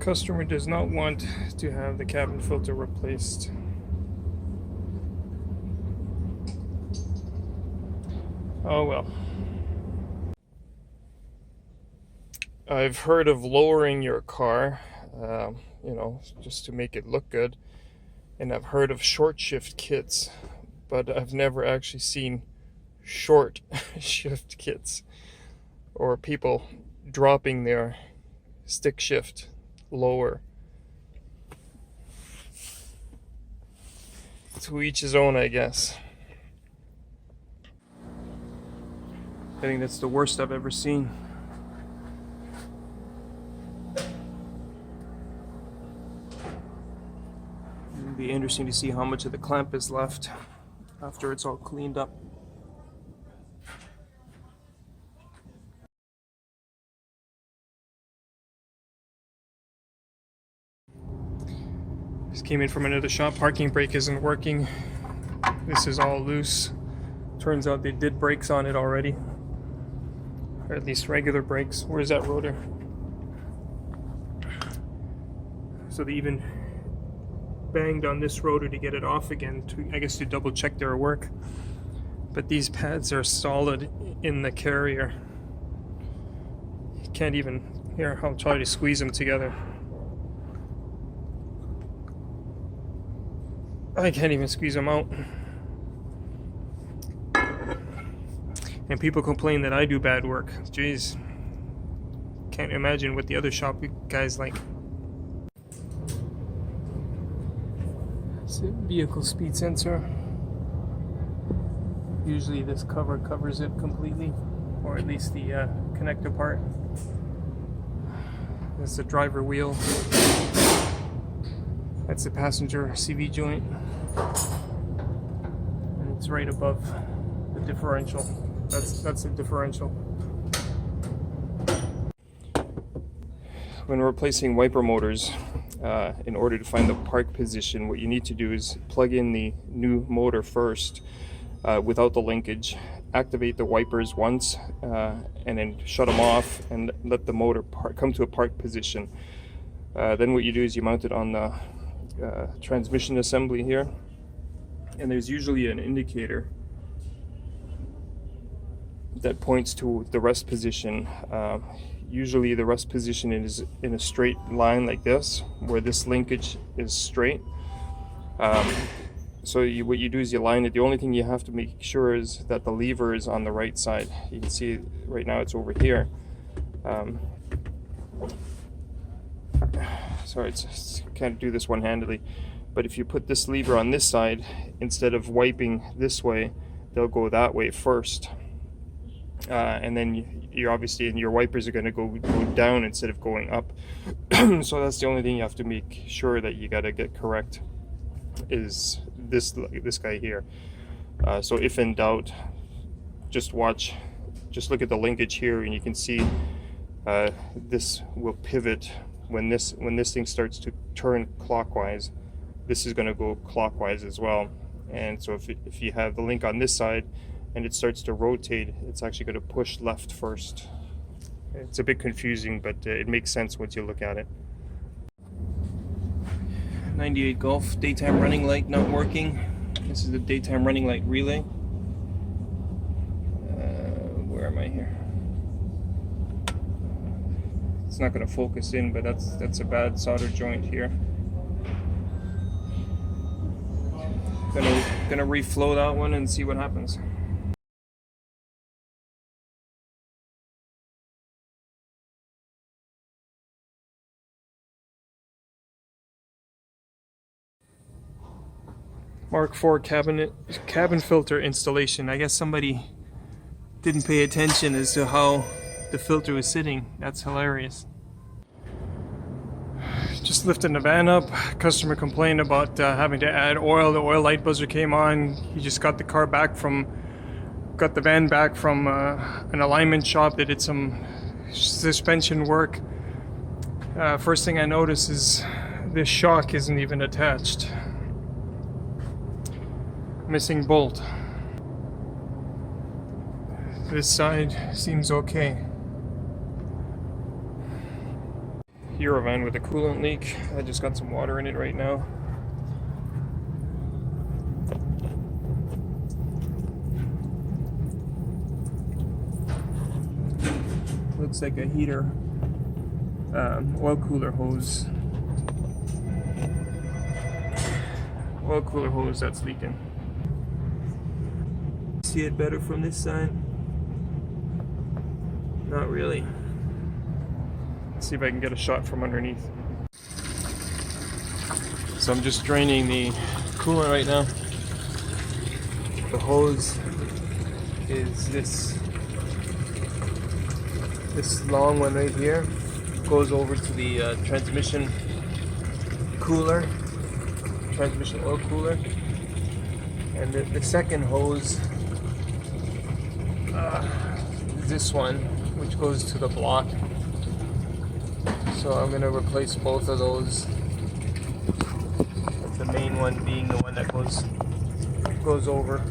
Customer does not want to have the cabin filter replaced. Oh well. I've heard of lowering your car, just to make it look good. And I've heard of short shift kits, but I've never actually seen short shift kits or people dropping their stick shift lower. To each his own, I guess. I think that's the worst I've ever seen. It'll be interesting to see how much of the clamp is left after it's all cleaned up. Just came in from another shop. Parking brake isn't working. This is all loose. Turns out they did brakes on it already, or at least regular brakes. Where's that rotor? So they even banged on this rotor to get it off again, I guess to double check their work. But these pads are solid in the carrier. You can't even, here, I'll try to squeeze them together. I can't even squeeze them out. And people complain that I do bad work. Jeez. Can't imagine what the other shop guys like. It's a vehicle speed sensor. Usually this cover covers it completely, or at least the connector part. That's the driver wheel. That's the passenger CV joint. And it's right above the differential. That's the differential. When replacing wiper motors, in order to find the park position, what you need to do is plug in the new motor first without the linkage, activate the wipers once, and then shut them off and let the motor come to a park position. Then what you do is you mount it on the transmission assembly here, and there's usually an indicator that points to the rest position. Usually the rest position is in a straight line like this, where this linkage is straight. So what you do is you line it. The only thing you have to make sure is that the lever is on the right side. You can see right now it's over here. Sorry, can't do this one-handedly. But if you put this lever on this side, instead of wiping this way, they'll go that way first. And then you're obviously, and your wipers are going to go down instead of going up. So that's the only thing you have to make sure that you got to get correct, is this guy here. So if in doubt, just look at the linkage here, and you can see this will pivot when this thing starts to turn clockwise. This is going to go clockwise as well. And so if you have the link on this side and it starts to rotate, it's actually going to push left first. It's a bit confusing, but it makes sense once you look at it. 98 Golf, daytime running light not working. This is the daytime running light relay. Where am I here? It's not going to focus in, but that's a bad solder joint here. Gonna reflow that one and see what happens. Mark IV cabin filter installation. I guess somebody didn't pay attention as to how the filter was sitting. That's hilarious. Just lifting the van up. Customer complained about having to add oil. The oil light buzzer came on. He just got the van back from an alignment shop that did some suspension work. First thing I notice is this shock isn't even attached. Missing bolt. This side seems okay. Eurovan with a coolant leak. I just got some water in it right now. Looks like a heater, oil cooler hose. Oil cooler hose that's leaking. See it better from this side? Not really. Let's see if I can get a shot from underneath. So I'm just draining the coolant right now. The hose is this long one right here. Goes over to the transmission cooler, transmission oil cooler. And the second hose, this one, which goes to the block. So I'm going to replace both of those. The main one being the one that goes over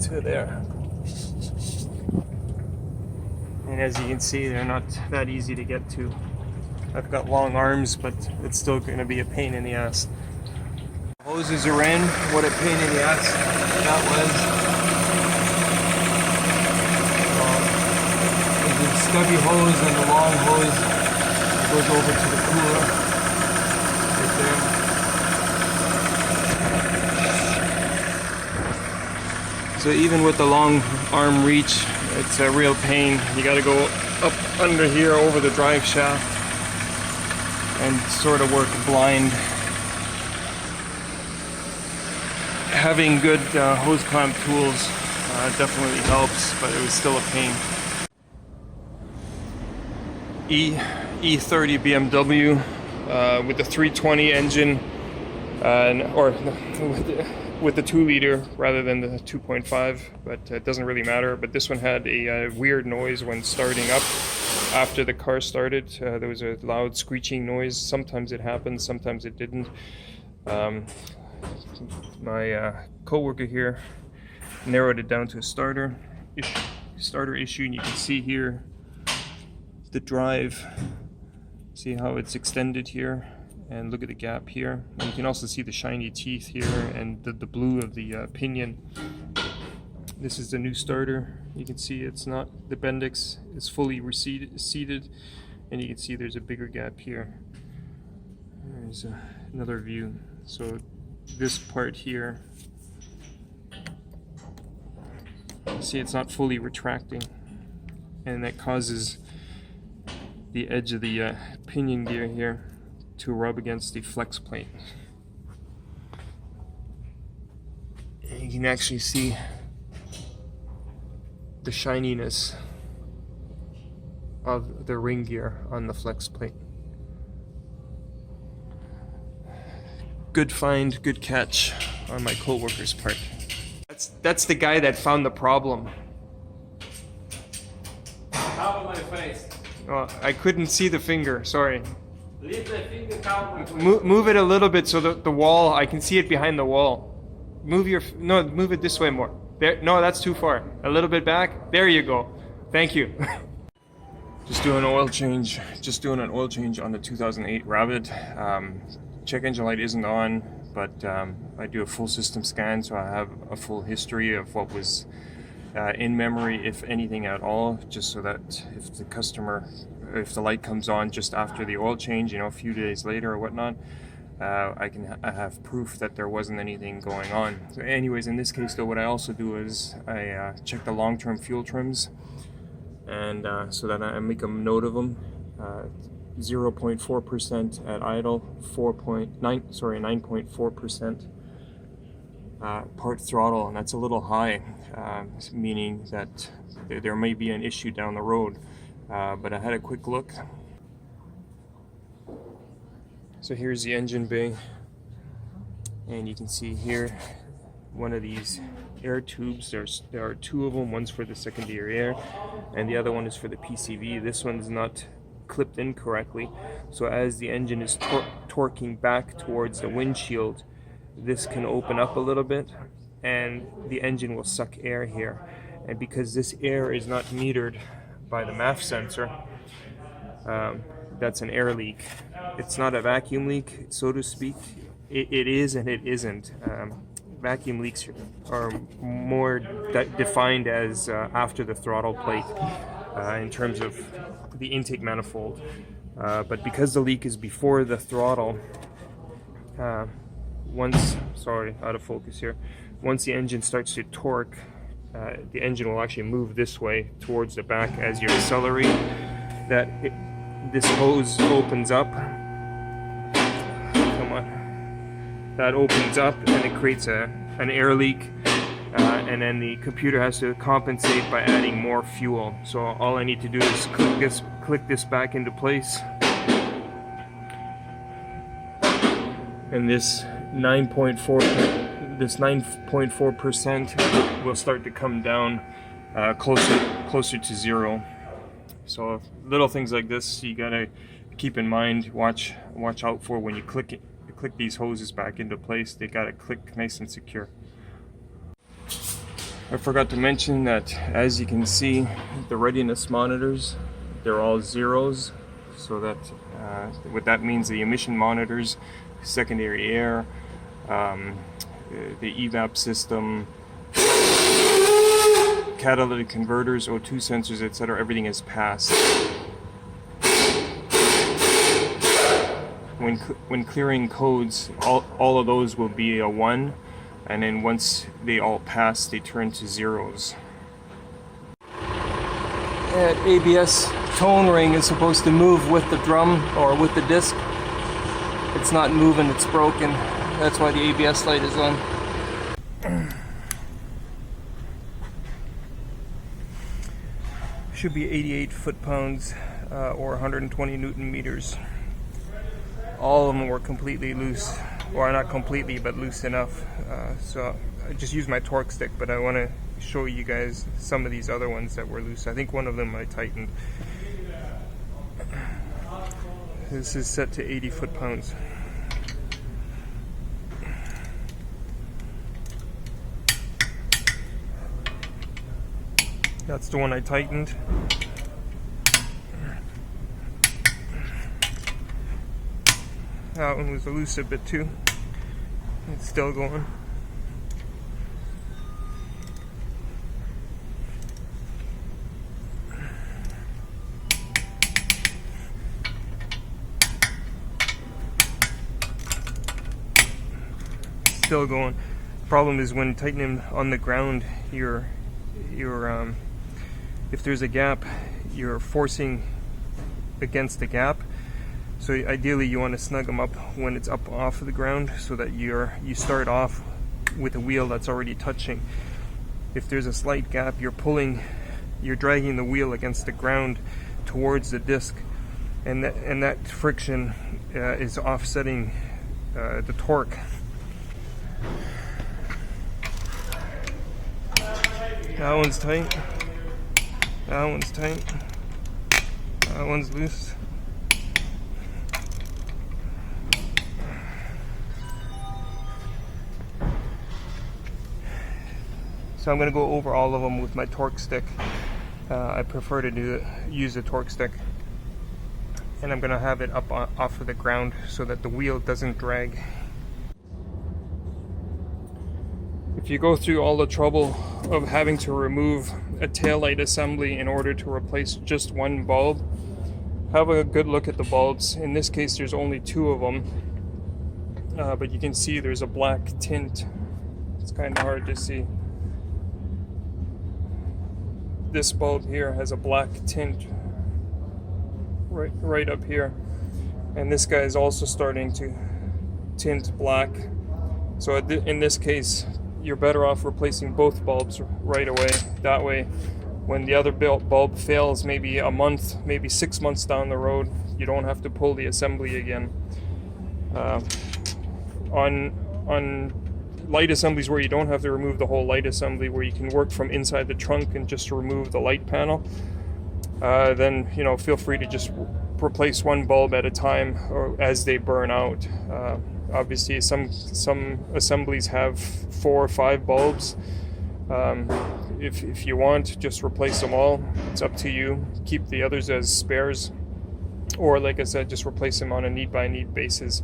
to there. And as you can see, they're not that easy to get to. I've got long arms, but it's still going to be a pain in the ass. Hoses are in. What a pain in the ass that was. There's the stubby hose and the long hose goes over to the cooler right there. So even with the long arm reach, it's a real pain. You got to go up under here over the drive shaft and sort of work blind. Having good hose clamp tools definitely helps, but it was still a pain. E30 BMW with the 320 engine, or with the 2-liter rather than the 2.5, but it doesn't really matter. But this one had a weird noise when starting up. After the car started, there was a loud screeching noise. Sometimes it happened, sometimes it didn't. My co-worker here narrowed it down to a starter issue, and you can see here the drive. See how it's extended here, and look at the gap here. And you can also see the shiny teeth here and the blue of the pinion. This is the new starter. You can see it's not, the Bendix is fully seated, and you can see there's a bigger gap here. There's another view. So this part here, see it's not fully retracting, and that causes the edge of the pinion gear here to rub against the flex plate. And you can actually see the shininess of the ring gear on the flex plate. Good find, good catch on my co-worker's part. That's the guy that found the problem. Cover my face. Oh, I couldn't see the finger, sorry. Leave the finger cover my face. Move it a little bit so that the wall, I can see it behind the wall. Move it this way more. There, no, that's too far. A little bit back. There you go. Thank you. Just doing an oil change on the 2008 Rabbit. Check engine light isn't on, but I do a full system scan, so I have a full history of what was in memory, if anything at all, just so that if the light comes on just after the oil change, a few days later or whatnot, I have proof that there wasn't anything going on. So anyways, in this case though, what I also do is I check the long-term fuel trims, and so that I make a note of them. 0.4% at idle, 9.4% part throttle, and that's a little high, meaning that there may be an issue down the road. But I had a quick look. So here's the engine bay, and you can see here one of these air tubes. There are two of them. One's for the secondary air, and the other one is for the PCV. This one's not clipped in correctly, so as the engine is torquing back towards the windshield, this can open up a little bit, and the engine will suck air here. And because this air is not metered by the MAF sensor. That's an air leak. It's not a vacuum leak, so to speak. It is and it isn't. Vacuum leaks are more defined as after the throttle plate in terms of the intake manifold. But because the leak is before the throttle, out of focus here. Once the engine starts to torque, the engine will actually move this way towards the back as you accelerate. This hose opens up. Come on. That opens up and it creates an air leak, and then the computer has to compensate by adding more fuel. So all I need to do is click this back into place, and this 9.4% will start to come down closer to zero. So little things like this you gotta keep in mind, watch out for when you click these hoses back into place. They gotta click nice and secure. I forgot to mention that, as you can see, the readiness monitors, they're all zeros. So that what that means, the emission monitors, secondary air, the evap system, catalytic converters, O2 sensors, etc. Everything is passed. When clearing codes, all of those will be a 1, and then once they all pass, they turn to zeros. That ABS tone ring is supposed to move with the drum or with the disc. It's not moving, it's broken. That's why the ABS light is on. Should be 88 foot-pounds or 120 Newton meters. All of them were completely loose, or not completely, but loose enough. So I just used my torque stick, but I want to show you guys some of these other ones that were loose. I think one of them I tightened. This is set to 80 foot-pounds. That's the one I tightened. That one was loose a bit too. It's still going. Still going. Problem is when tightening on the ground, if there's a gap, you're forcing against the gap. So ideally you want to snug them up when it's up off of the ground, so that you start off with a wheel that's already touching. If there's a slight gap, you're dragging the wheel against the ground towards the disc, and that friction is offsetting the torque. That one's tight. That one's tight. That one's loose. So I'm going to go over all of them with my torque stick. I prefer to use a torque stick. And I'm going to have it up off of the ground so that the wheel doesn't drag. If you go through all the trouble of having to remove a taillight assembly in order to replace just one bulb, have a good look at the bulbs. In this case there's only 2 of them, but you can see there's a black tint. It's kind of hard to see. This bulb here has a black tint right up here, and this guy is also starting to tint black. So in this case you're better off replacing both bulbs right away. That way, when the other bulb fails, maybe a month, maybe 6 months down the road, you don't have to pull the assembly again. On light assemblies where you don't have to remove the whole light assembly, where you can work from inside the trunk and just remove the light panel, then feel free to just replace one bulb at a time or as they burn out. Obviously some assemblies have 4 or 5 bulbs, If you want, just replace them all. It's up to you. Keep the others as spares, or like I said, just replace them on a need by need basis.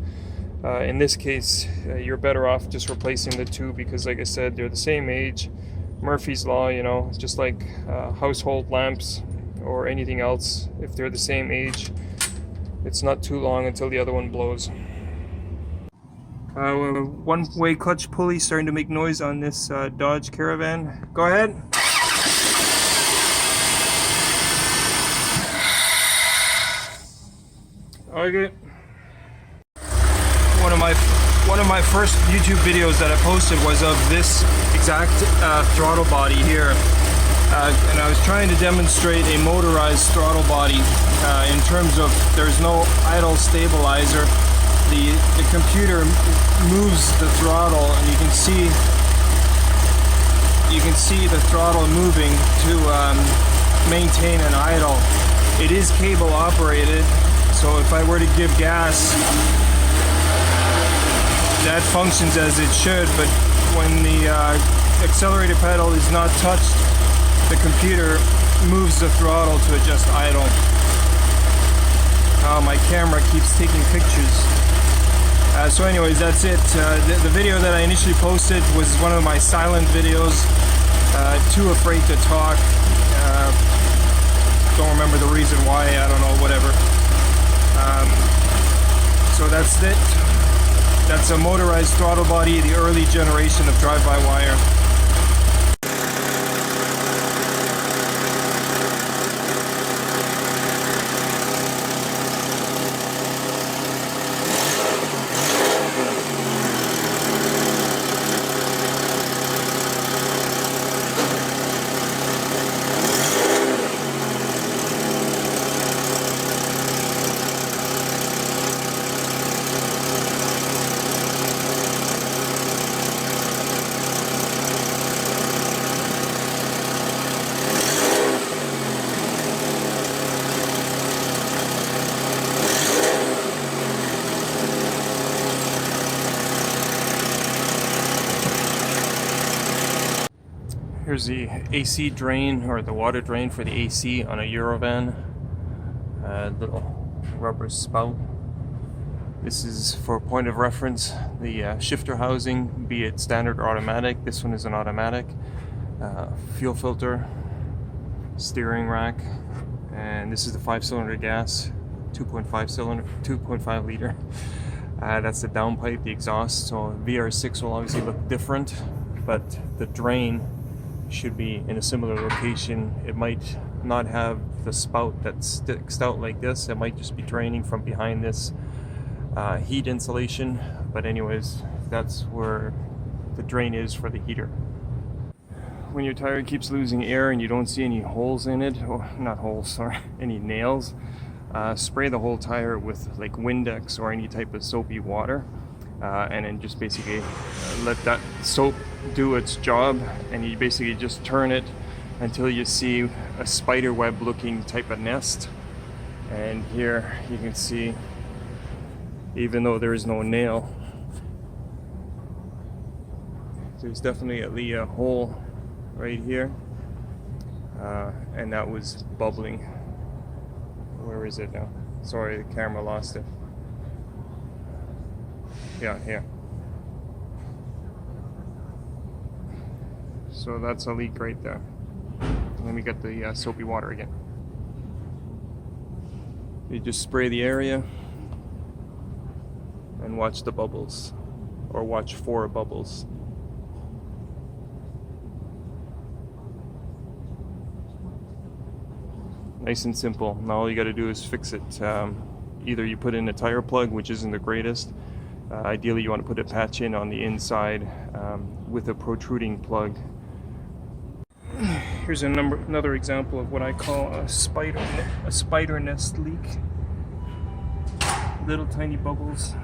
In this case, you're better off just replacing the two because, like I said, they're the same age. Murphy's Law, you know, just like household lamps or anything else. If they're the same age, it's not too long until the other one blows. One-way clutch pulley starting to make noise on this Dodge Caravan. Go ahead. Okay. One of my first YouTube videos that I posted was of this exact throttle body here, and I was trying to demonstrate a motorized throttle body in terms of there's no idle stabilizer. The computer moves the throttle, and you can see the throttle moving to maintain an idle. It is cable operated, so if I were to give gas, that functions as it should, but when the accelerator pedal is not touched, the computer moves the throttle to adjust idle. My camera keeps taking pictures. So anyways, that's it. The video that I initially posted was one of my silent videos, too afraid to talk. Don't remember the reason why, I don't know, whatever. So that's it. That's a motorized throttle body, the early generation of drive-by-wire. Here's the AC drain, or the water drain for the AC on a Eurovan. Little rubber spout. This is, for point of reference, the shifter housing, be it standard or automatic. This one is an automatic. Fuel filter, steering rack, and this is the 5-cylinder gas, 2.5 liter. That's the downpipe, the exhaust. So VR6 will obviously look different, but the drain should be in a similar location. It might not have the spout that sticks out like this. It might just be draining from behind this heat insulation. But anyways, that's where the drain is for the heater. When your tire keeps losing air and you don't see any holes in it, or not holes, sorry, any nails, spray the whole tire with like Windex or any type of soapy water. And then just basically let that soap do its job, and you basically just turn it until you see a spider web looking type of nest. And here you can see, even though there is no nail, there's definitely a hole right here, and that was bubbling. Where is it now? Sorry, the camera lost it. Yeah, here. So that's a leak right there. Let me get the soapy water again. You just spray the area and watch the bubbles, or watch for bubbles. Nice and simple. Now all you got to do is fix it. Either you put in a tire plug, which isn't the greatest. Ideally, you want to put a patch in on the inside with a protruding plug. Here's another example of what I call a spider nest leak. Little tiny bubbles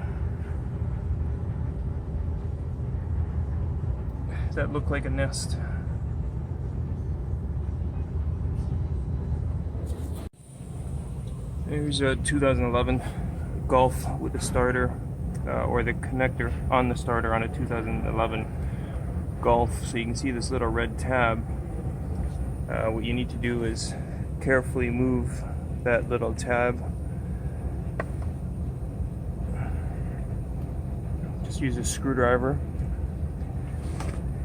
that look like a nest. Here's a 2011 Golf with a starter, or the connector on the starter on a 2011 golf, so you can see this little red tab. What you need to do is carefully move that little tab. Just use a screwdriver.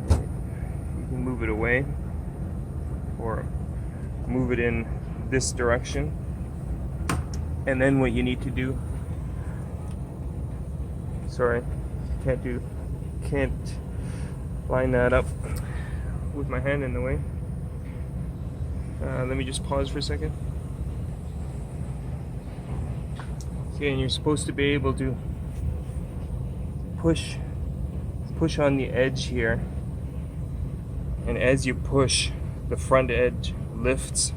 You can move it away or move it in this direction. And then what you need to do, sorry, can't line that up with my hand in the way. Let me just pause for a second. Okay, and you're supposed to be able to push on the edge here, and as you push, the front edge lifts,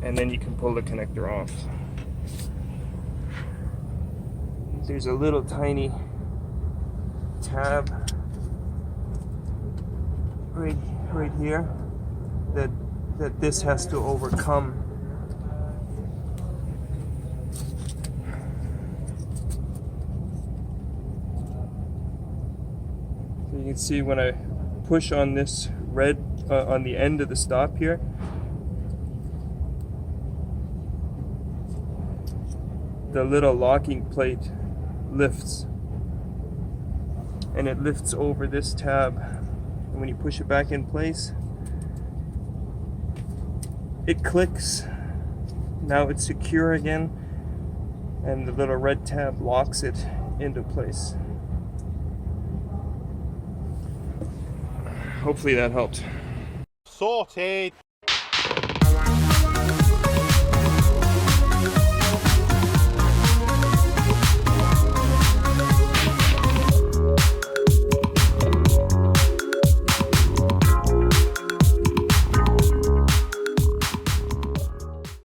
and then you can pull the connector off. There's a little tiny tab right here that this has to overcome. So you can see when I push on this red on the end of the stop here, the little locking plate lifts, and it lifts over this tab, and when you push it back in place, it clicks. Now it's secure again, and the little red tab locks it into place. Hopefully that helped. Sorted.